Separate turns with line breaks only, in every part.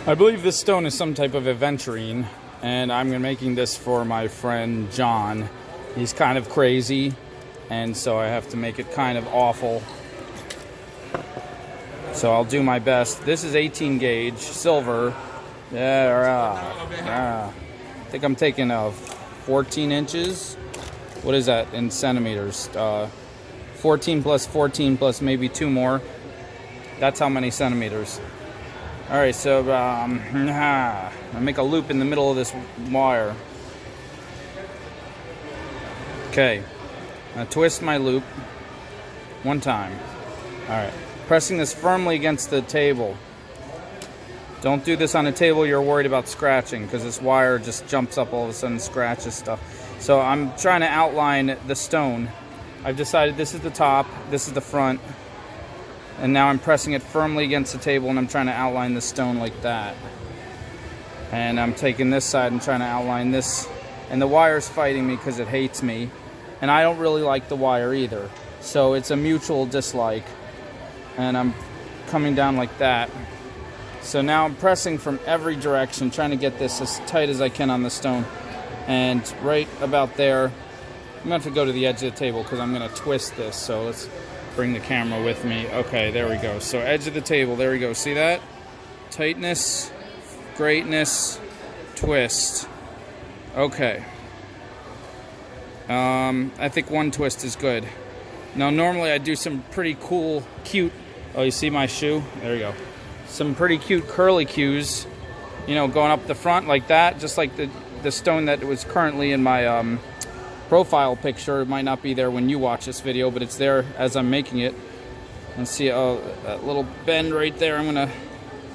I believe this stone is some type of aventurine, and I'm making this for my friend John. He's kind of crazy, and so I have to make it kind of awful. So I'll do my best. This is 18 gauge, silver. I think I'm taking 14 inches. What is that in centimeters? 14 plus maybe 2 more. That's how many centimeters. All right, so I make a loop in the middle of this wire. Okay, I twist my loop one time. All right, pressing this firmly against the table. Don't do this on a table you're worried about scratching, because this wire just jumps up all of a sudden and scratches stuff. So I'm trying to outline the stone. I've decided this is the top, this is the front, and now I'm pressing it firmly against the table and I'm trying to outline the stone like that. And I'm taking this side and trying to outline this, and the wire's fighting me because it hates me, and I don't really like the wire either. So it's a mutual dislike, and I'm coming down like that. So now I'm pressing from every direction, trying to get this as tight as I can on the stone. And right about there, I'm going to have to go to the edge of the table because I'm going to twist this. So let's bring the camera with me. Okay, there we go. So edge of the table, there we go. See that? Tightness, greatness, twist. Okay. I think one twist is good. Now normally I do some pretty cool, cute, oh, you see my shoe? There you go. Some pretty cute curly cues, you know, going up the front like that, just like the stone that was currently in my profile picture. It might not be there when you watch this video, but it's there as I'm making it. And see, oh, that little bend right there.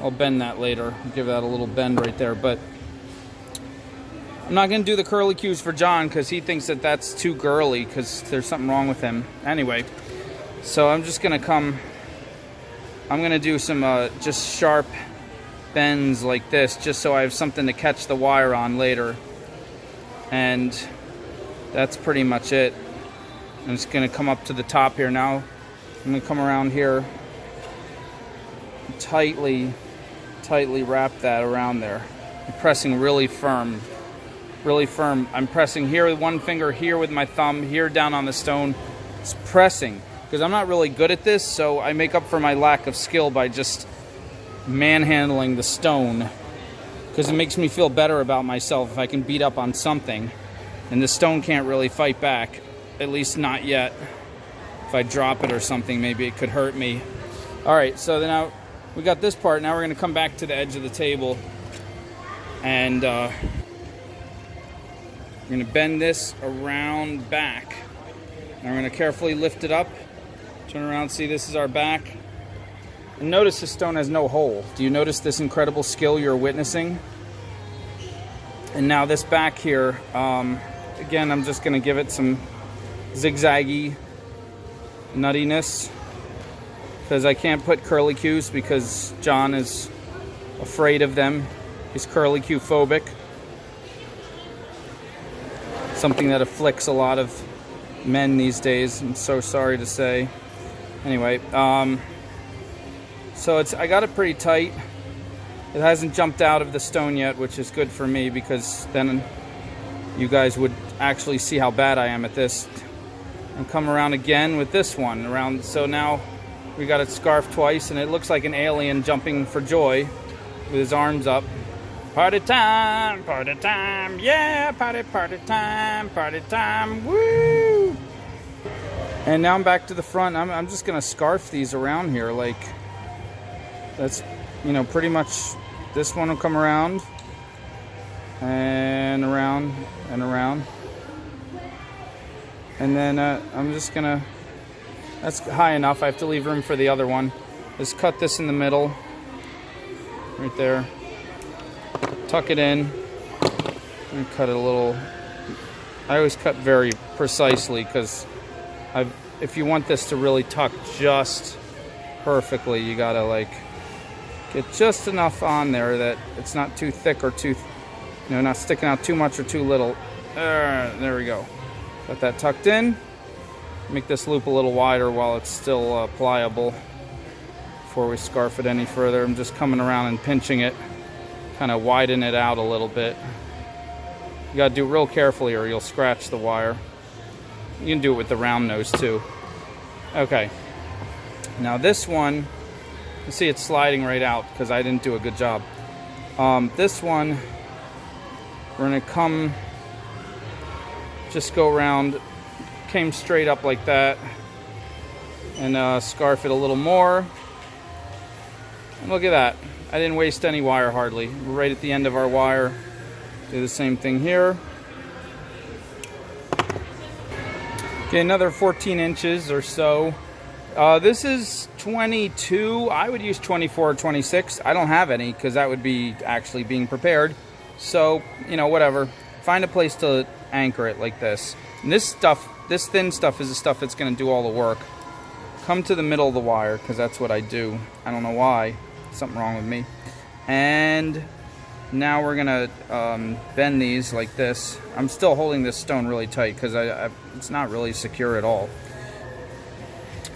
I'll bend that later. I'll give that a little bend right there. But I'm not going to do the curly cues for John because he thinks that that's too girly because there's something wrong with him. Anyway, so I'm just going to I'm going to do some just sharp bends like this, just so I have something to catch the wire on later. And that's pretty much it. I'm just going to come up to the top here now. I'm going to come around here, tightly wrap that around there. I'm pressing really firm, really firm. I'm pressing here with one finger, here with my thumb, here down on the stone. It's pressing, because I'm not really good at this, so I make up for my lack of skill by just manhandling the stone, because it makes me feel better about myself if I can beat up on something. And the stone can't really fight back, at least not yet. If I drop it or something, maybe it could hurt me. All right, so then now we got this part. Now we're going to come back to the edge of the table, and we're going to bend this around back. Now we're going to carefully lift it up, turn around, see this is our back. And notice this stone has no hole. Do you notice this incredible skill you're witnessing? And now this back here, again, I'm just going to give it some zigzaggy nuttiness, because I can't put curly cues because John is afraid of them. He's curly cue phobic. Something that afflicts a lot of men these days, I'm so sorry to say. Anyway, so I got it pretty tight. It hasn't jumped out of the stone yet, which is good for me, because then you guys would actually see how bad I am at this. And come around again with this one around. So now we got it scarfed twice, and it looks like an alien jumping for joy with his arms up. Party time, yeah, party time, woo! And now I'm back to the front. I'm just gonna scarf these around here, like that's, you know, pretty much. This one will come around and around and around, and then I'm just gonna, that's high enough. I have to leave room for the other one. Just cut this in the middle right there, tuck it in, and cut it a little. I always cut very precisely, because if you want this to really tuck just perfectly, you gotta like get just enough on there that it's not too thick or too, not sticking out too much or too little. There we go. Got that tucked in. Make this loop a little wider while it's still pliable before we scarf it any further. I'm just coming around and pinching it. kind of widen it out a little bit. You gotta do it real carefully or you'll scratch the wire. You can do it with the round nose too. Okay, now this one, you see it's sliding right out because I didn't do a good job. This one, we're gonna come, just go around, came straight up like that, and scarf it a little more. And look at that, I didn't waste any wire hardly. We're right at the end of our wire. Do the same thing here. Okay, another 14 inches or so. This is 22. I would use 24 or 26. I don't have any because that would be actually being prepared. So, you know, whatever. Find a place to anchor it like this. And this stuff, this thin stuff is the stuff that's going to do all the work. Come to the middle of the wire because that's what I do. I don't know why. Something wrong with me. And now we're gonna bend these like this. I'm still holding this stone really tight because it's not really secure at all.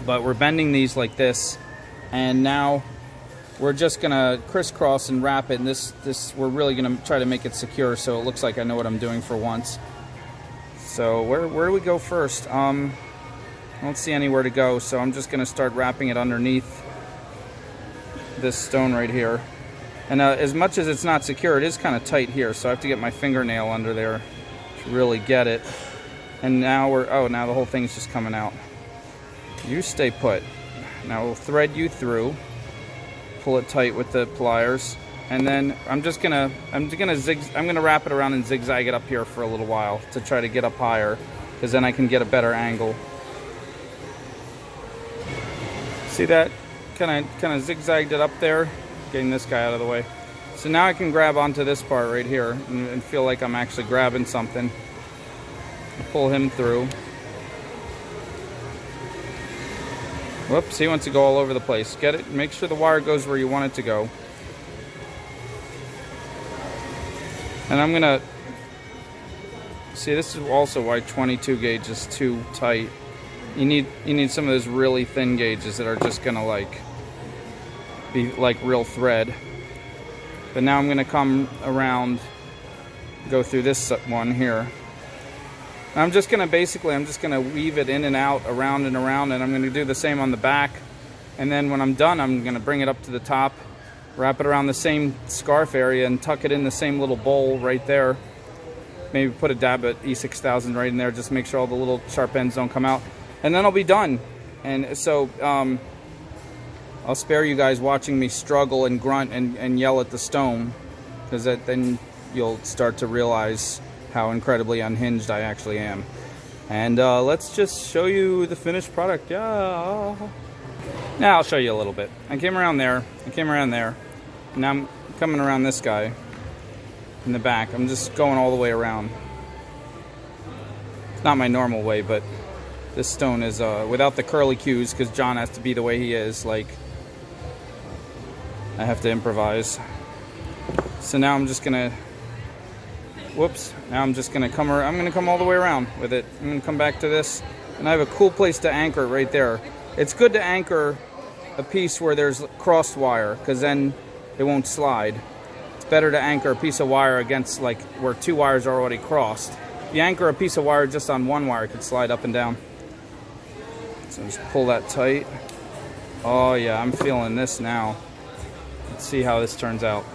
But we're bending these like this, and now we're just gonna crisscross and wrap it. And this we're really gonna try to make it secure so it looks like I know what I'm doing for once. So where do we go first? I don't see anywhere to go, so I'm just gonna start wrapping it underneath this stone right here. And as much as it's not secure, it is kind of tight here, so I have to get my fingernail under there to really get it. And now now the whole thing's just coming out. You stay put. Now we'll thread you through, pull it tight with the pliers, and then I'm gonna wrap it around and zigzag it up here for a little while to try to get up higher, because then I can get a better angle. See that? Kind of zigzagged it up there. Getting this guy out of the way. So now I can grab onto this part right here and feel like I'm actually grabbing something. Pull him through. Whoops, he wants to go all over the place. Get it? Make sure the wire goes where you want it to go. And I'm gonna see, this is also why 22 gauge is too tight. You need some of those really thin gauges that are just gonna be like real thread. But now I'm gonna come around, go through this one here. I'm just gonna weave it in and out, around and around, and I'm gonna do the same on the back. And then when I'm done, I'm gonna bring it up to the top, wrap it around the same scarf area, and tuck it in the same little bowl right there. Maybe put a dab at E6000 right in there, just make sure all the little sharp ends don't come out. And then I'll be done. And so, I'll spare you guys watching me struggle and grunt and yell at the stone, because then you'll start to realize how incredibly unhinged I actually am. And let's just show you the finished product. Yeah. Now I'll show you a little bit. I came around there. Now I'm coming around this guy in the back. I'm just going all the way around. It's not my normal way, but this stone is without the curly cues, because John has to be the way he is. Like, I have to improvise. So now I'm just gonna, now I'm just gonna come around. I'm gonna come all the way around with it. I'm gonna come back to this, and I have a cool place to anchor it right there. It's good to anchor a piece where there's crossed wire, because then it won't slide. It's better to anchor a piece of wire against, like, where two wires are already crossed. If you anchor a piece of wire just on one wire, it could slide up and down. So just pull that tight. Oh yeah, I'm feeling this now. Let's see how this turns out.